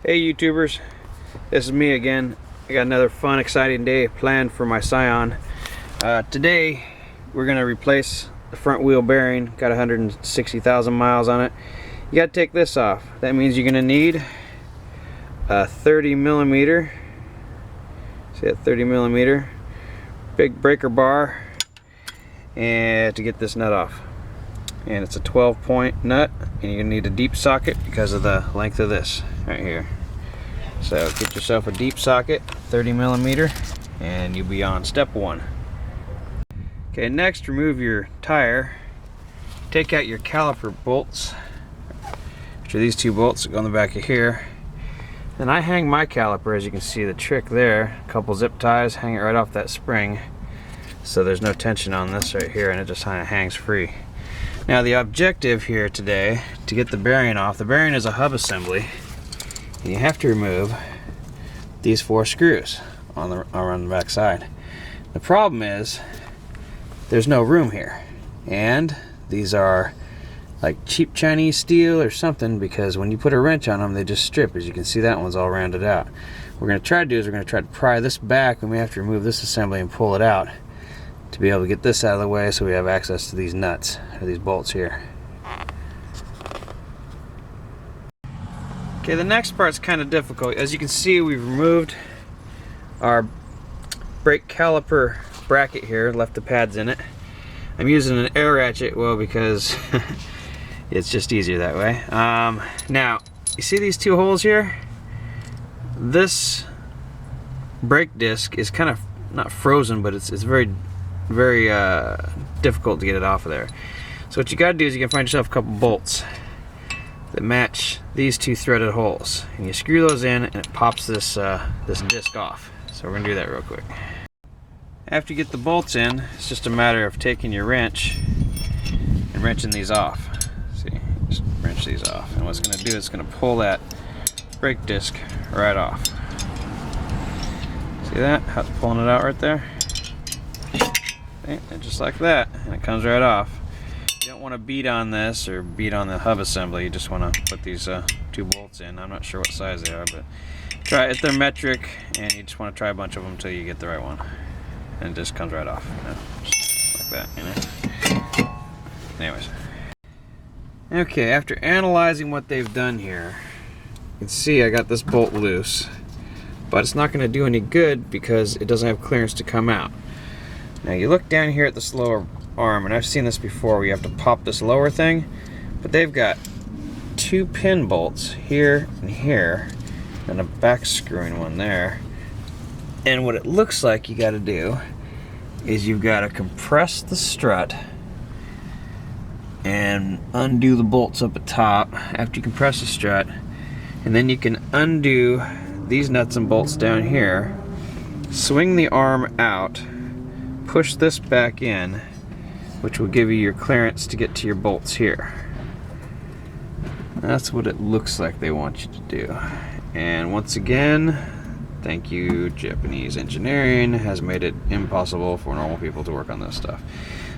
Hey YouTubers, this is me again. I got another fun, exciting day planned for my Scion. Today we're going to replace the front wheel bearing. Got 160,000 miles on it. You got to take this off. That means you're going to need a 30 millimeter. See that 30 millimeter big breaker bar, and to get this nut off. And it's a 12-point nut, and you're gonna need a deep socket because of the length of this right here. So get yourself a deep socket, 30 millimeter, and you'll be on step one. Okay, next remove your tire. Take out your caliper bolts, which are these two bolts that go on the back of here. And I hang my caliper, as you can see the trick there, a couple zip ties, hang it right off that spring, so there's no tension on this right here, and it just kind of hangs free. Now the objective here today, to get the bearing off, the bearing is a hub assembly, and you have to remove these 4 screws on the back side. The problem is there's no room here, and these are like cheap Chinese steel or something, because when you put a wrench on them they just strip. As you can see, that one's all rounded out. What we're going to try to do is we're going to try to pry this back, and we have to remove this assembly and pull it out to be able to get this out of the way so we have access to these nuts, or these bolts here. Okay, the next part's kind of difficult. As you can see, we've removed our brake caliper bracket here, left the pads in it. I'm using an air ratchet, well, because it's just easier that way. Now, you see these 2 holes here? This brake disc is kind of not frozen, but it's very difficult to get it off of there. So what you got to do is you can find yourself a couple bolts that match these 2 threaded holes, and you screw those in, and it pops this this disc off. So we're gonna do that real quick. After you get the bolts in, it's just a matter of taking your wrench and wrenching these off. See, just wrench these off, and what's gonna do is it's gonna pull that brake disc right off. See that? How it's pulling it out right there? And just like that, and it comes right off. You don't want to beat on this or beat on the hub assembly. You just want to put these 2 bolts in. I'm not sure what size they are, but try it. They're metric, and you just want to try a bunch of them until you get the right one, and it just comes right off, you know? Just like that, you know? Anyways, okay, after analyzing what they've done here, you can see I got this bolt loose, but it's not going to do any good because it doesn't have clearance to come out. Now you look down here at this lower arm, and I've seen this before where you have to pop this lower thing, but they've got 2 pin bolts here and here, and a back screwing one there. And what it looks like you got to do is you've got to compress the strut and undo the bolts up at top after you compress the strut, and then you can undo these nuts and bolts down here, swing the arm out, push this back in, which will give you your clearance to get to your bolts here. That's what it looks like they want you to do. And once again, thank you, Japanese engineering has made it impossible for normal people to work on this stuff.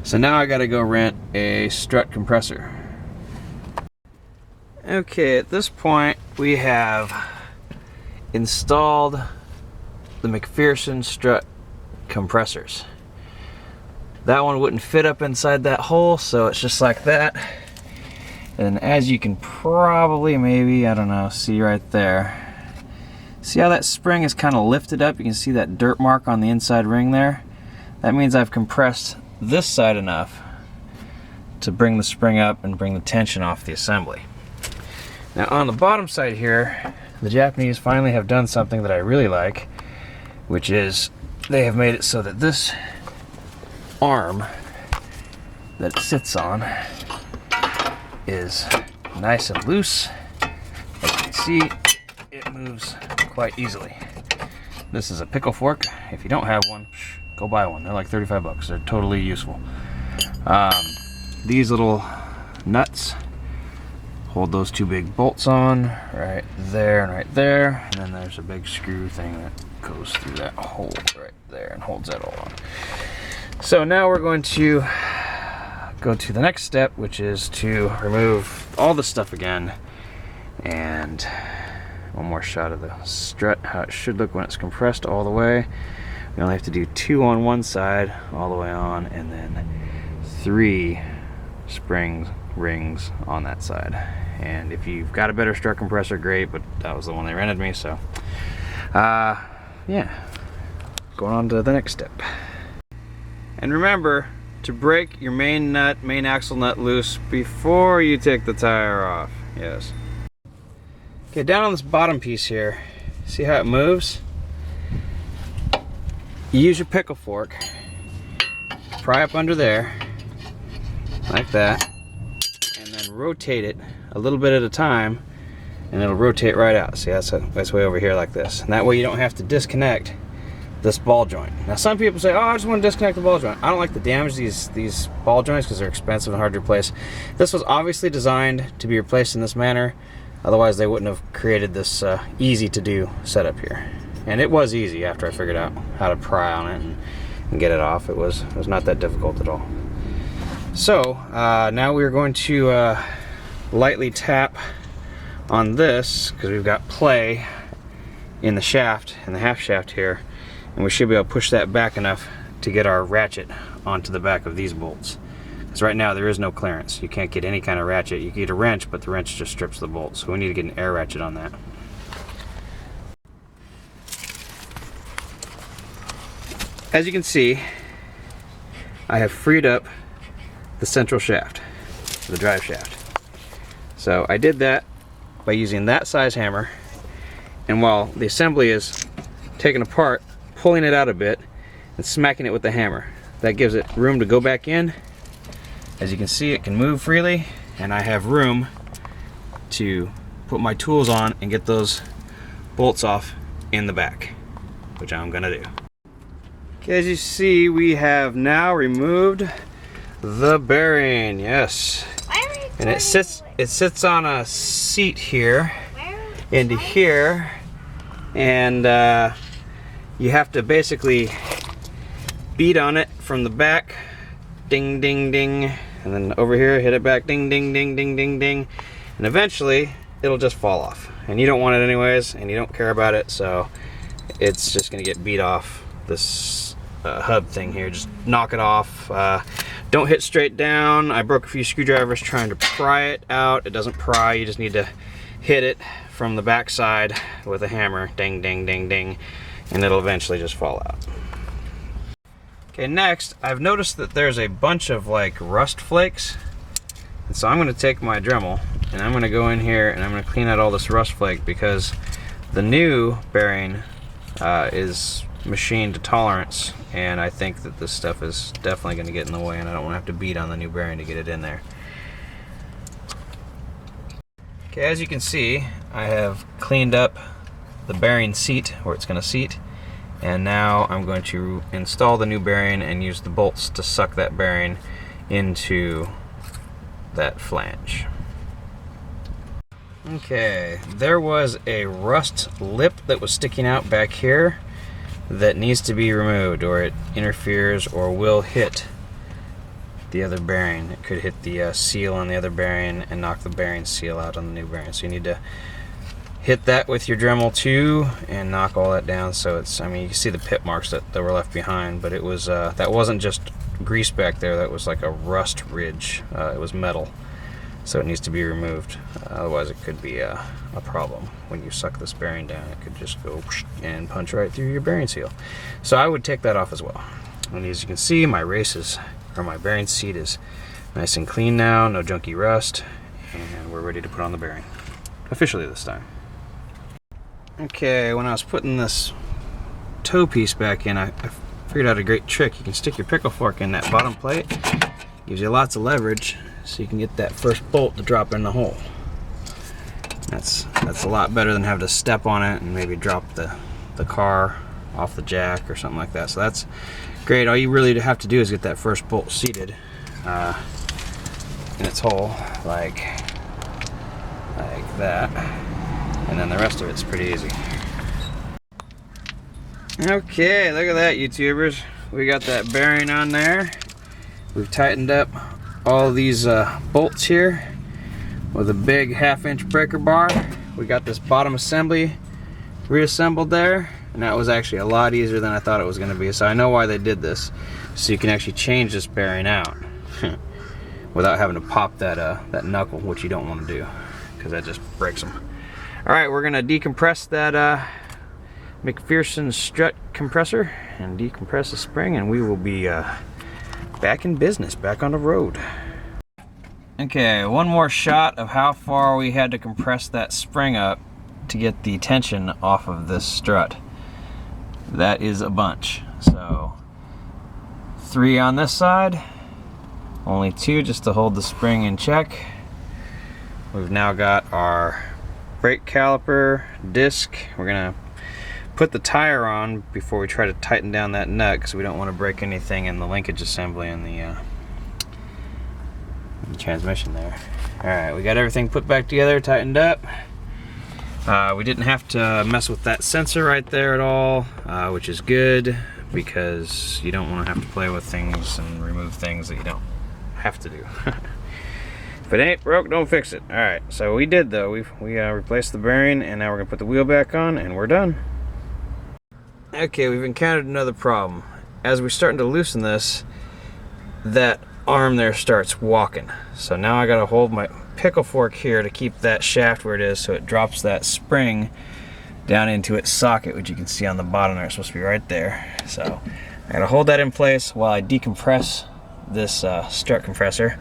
So now I gotta go rent a strut compressor. Okay, at this point we have installed the McPherson strut compressors. That one wouldn't fit up inside that hole, so it's just like that. And as you can probably, maybe, I don't know, see right there. See how that spring is kind of lifted up? You can see that dirt mark on the inside ring there. That means I've compressed this side enough to bring the spring up and bring the tension off the assembly. Now on the bottom side here, the Japanese finally have done something that I really like, which is they have made it so that this arm that it sits on is nice and loose. As you can see, it moves quite easily. This is a pickle fork. If you don't have one, go buy one. They're like 35 bucks. They're totally useful. These little nuts hold those 2 big bolts on right there and right there, and then there's a big screw thing that goes through that hole right there and holds that all on. So now we're going to go to the next step, which is to remove all the stuff again and One more shot of the strut, how it should look when it's compressed all the way. We only have to do 2 on one side all the way on, and then 3 spring rings on that side. And if you've got a better strut compressor, great, but that was the one they rented me, so yeah, going on to the next step. And remember to break your main axle nut loose before you take the tire off. Yes. Okay, down on this bottom piece here, see how it moves? You use your pickle fork, pry up under there, like that, and then rotate it a little bit at a time, and it'll rotate right out. See, that's way over here like this. And that way you don't have to disconnect this ball joint. Now some people say, oh, I just want to disconnect the ball joint. I don't like to damage these ball joints because they're expensive and hard to replace. This was obviously designed to be replaced in this manner. Otherwise they wouldn't have created this easy to do setup here. And it was easy after I figured out how to pry on it and get it off. It was not that difficult at all. So now we're going to lightly tap on this because we've got play in the shaft, in the half shaft here, and we should be able to push that back enough to get our ratchet onto the back of these bolts. Because right now there is no clearance. You can't get any kind of ratchet. You can get a wrench, but the wrench just strips the bolt. So we need to get an air ratchet on that. As you can see, I have freed up the central shaft, the drive shaft. So I did that by using that size hammer, and while the assembly is taken apart, pulling it out a bit and smacking it with the hammer. That gives it room to go back in. As you can see, it can move freely, and I have room to put my tools on and get those bolts off in the back, which I'm gonna do. Okay, as you see, we have now removed the bearing. Yes, and it sits on a seat here into here, and you have to basically beat on it from the back, ding ding ding, and then over here hit it back, ding ding ding ding ding ding, and eventually it'll just fall off, and you don't want it anyways, and you don't care about it, so it's just gonna get beat off this hub thing here. Just knock it off. Don't hit straight down. I broke a few screwdrivers trying to pry it out. It doesn't pry. You just need to hit it from the back side with a hammer, ding ding ding ding, and it'll eventually just fall out. Okay, next I've noticed that there's a bunch of like rust flakes, and so I'm going to take my Dremel and I'm going to go in here and I'm going to clean out all this rust flake, because the new bearing is machined to tolerance, and I think that this stuff is definitely going to get in the way, and I don't want to have to beat on the new bearing to get it in there. Okay, as you can see, I have cleaned up the bearing seat where it's going to seat, and now I'm going to install the new bearing and use the bolts to suck that bearing into that flange. Okay, there was a rust lip that was sticking out back here that needs to be removed, or it interferes or will hit the other bearing. It could hit the seal on the other bearing and knock the bearing seal out on the new bearing. So you need to hit that with your Dremel too and knock all that down. So it's, I mean, you can see the pit marks that were left behind, but it was that wasn't just grease back there, that was like a rust ridge. It was metal, so it needs to be removed. Otherwise it could be a problem. When you suck this bearing down, it could just go and punch right through your bearing seal. So I would take that off as well. And as you can see, my my bearing seat is nice and clean now, no junky rust, and we're ready to put on the bearing. Officially this time. Okay, when I was putting this toe piece back in, I figured out a great trick. You can stick your pickle fork in that bottom plate. Gives you lots of leverage, so you can get that first bolt to drop in the hole. That's a lot better than having to step on it and maybe drop the car off the jack or something like that. So that's great. All you really have to do is get that first bolt seated in its hole, like that, and then the rest of it's pretty easy. Okay, look at that, YouTubers. We got that bearing on there. We've tightened up all these bolts here with a big 1/2 inch breaker bar. we got this bottom assembly reassembled there, and that was actually a lot easier than I thought it was going to be. So I know why they did this, so you can actually change this bearing out without having to pop that knuckle, which you don't want to do because that just breaks them. All right, we're going to decompress that McPherson strut compressor and decompress the spring, and we will be back in business, back on the road. Okay, one more shot of how far we had to compress that spring up to get the tension off of this strut. That is a bunch. So 3 on this side, only 2 just to hold the spring in check. We've now got our brake caliper, disc. We're gonna put the tire on before we try to tighten down that nut because we don't want to break anything in the linkage assembly and the transmission there. Alright, we got everything put back together, tightened up. We didn't have to mess with that sensor right there at all, which is good because you don't want to have to play with things and remove things that you don't have to do. If it ain't broke, don't fix it. Alright, so we did though. We replaced the bearing, and now we're going to put the wheel back on, and we're done. Okay, we've encountered another problem. As we're starting to loosen this, that arm there starts walking. So now I got to hold my pickle fork here to keep that shaft where it is, so it drops that spring down into its socket, which you can see on the bottom there. It's supposed to be right there. So I got to hold that in place while I decompress this strut compressor,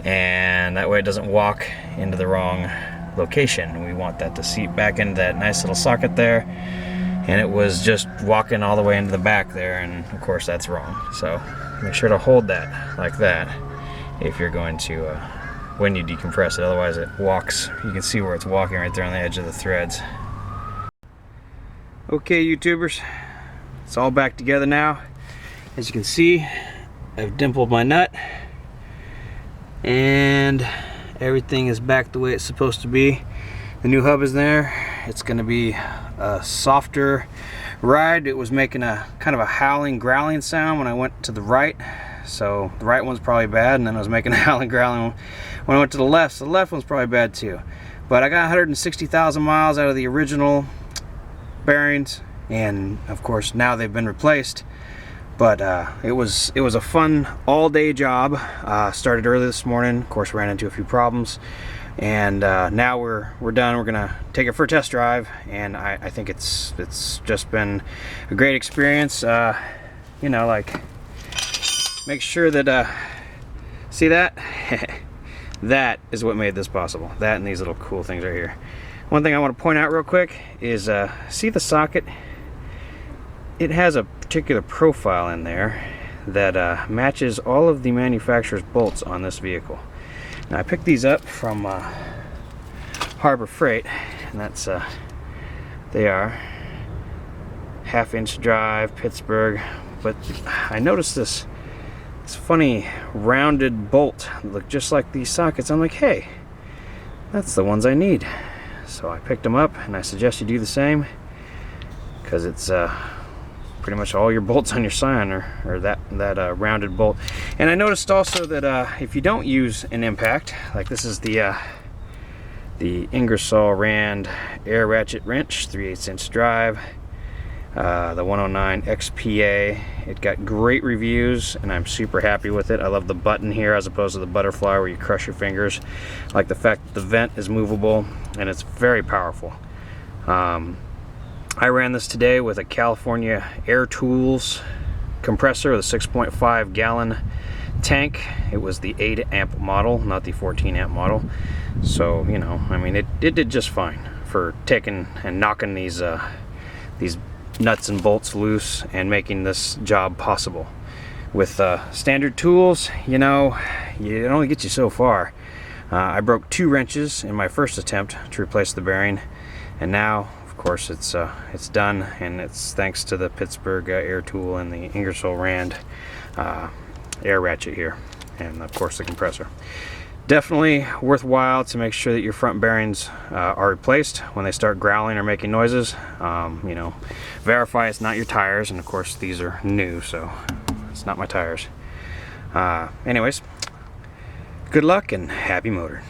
and that way it doesn't walk into the wrong location. We want that to seat back into that nice little socket there, and it was just walking all the way into the back there, and of course that's wrong. So make sure to hold that like that if you're going to when you decompress it, otherwise it walks. You can see where it's walking right there on the edge of the threads. Okay, YouTubers, it's all back together now. As you can see, I've dimpled my nut and everything is back the way it's supposed to be. The new hub is there. It's going to be a softer ride. It was making a kind of a howling, growling sound when I went to the right. So the right one's probably bad, and then I was making a howling, growling when I went to the left. So the left one's probably bad too. But I got 160,000 miles out of the original bearings, and of course now they've been replaced. But it was a fun all-day job. Started early this morning. Of course, ran into a few problems, and now we're done. We're gonna take it for a test drive, and I think it's just been a great experience. You know, like, make sure that see that that is what made this possible. That and these little cool things right here. One thing I want to point out real quick is see the socket. It has a particular profile in there that matches all of the manufacturer's bolts on this vehicle. Now I picked these up from Harbor Freight, and that's they are 1/2-inch drive, Pittsburgh. But I noticed this funny rounded bolt that looked just like these sockets. I'm like, hey, that's the ones I need. So I picked them up, and I suggest you do the same, because it's pretty much all your bolts on your Scion are that rounded bolt. And I noticed also that if you don't use an impact, like this is the Ingersoll Rand air ratchet wrench, 3/8-inch drive, the 109 XPA. It got great reviews, and I'm super happy with it. I love the button here as opposed to the butterfly where you crush your fingers. I like the fact that the vent is movable, and it's very powerful. I ran this today with a California Air Tools compressor with a 6.5 gallon tank. It was the 8 amp model, not the 14 amp model. So, you know, I mean, it did just fine for taking and knocking these nuts and bolts loose and making this job possible. With standard tools, you know, it only gets you so far. I broke 2 wrenches in my first attempt to replace the bearing, and now of course it's done, and it's thanks to the Pittsburgh air tool and the Ingersoll Rand air ratchet here, and of course the compressor. Definitely worthwhile to make sure that your front bearings are replaced when they start growling or making noises. You know, verify it's not your tires, and of course these are new, so it's not my tires. Anyways, good luck and happy motoring.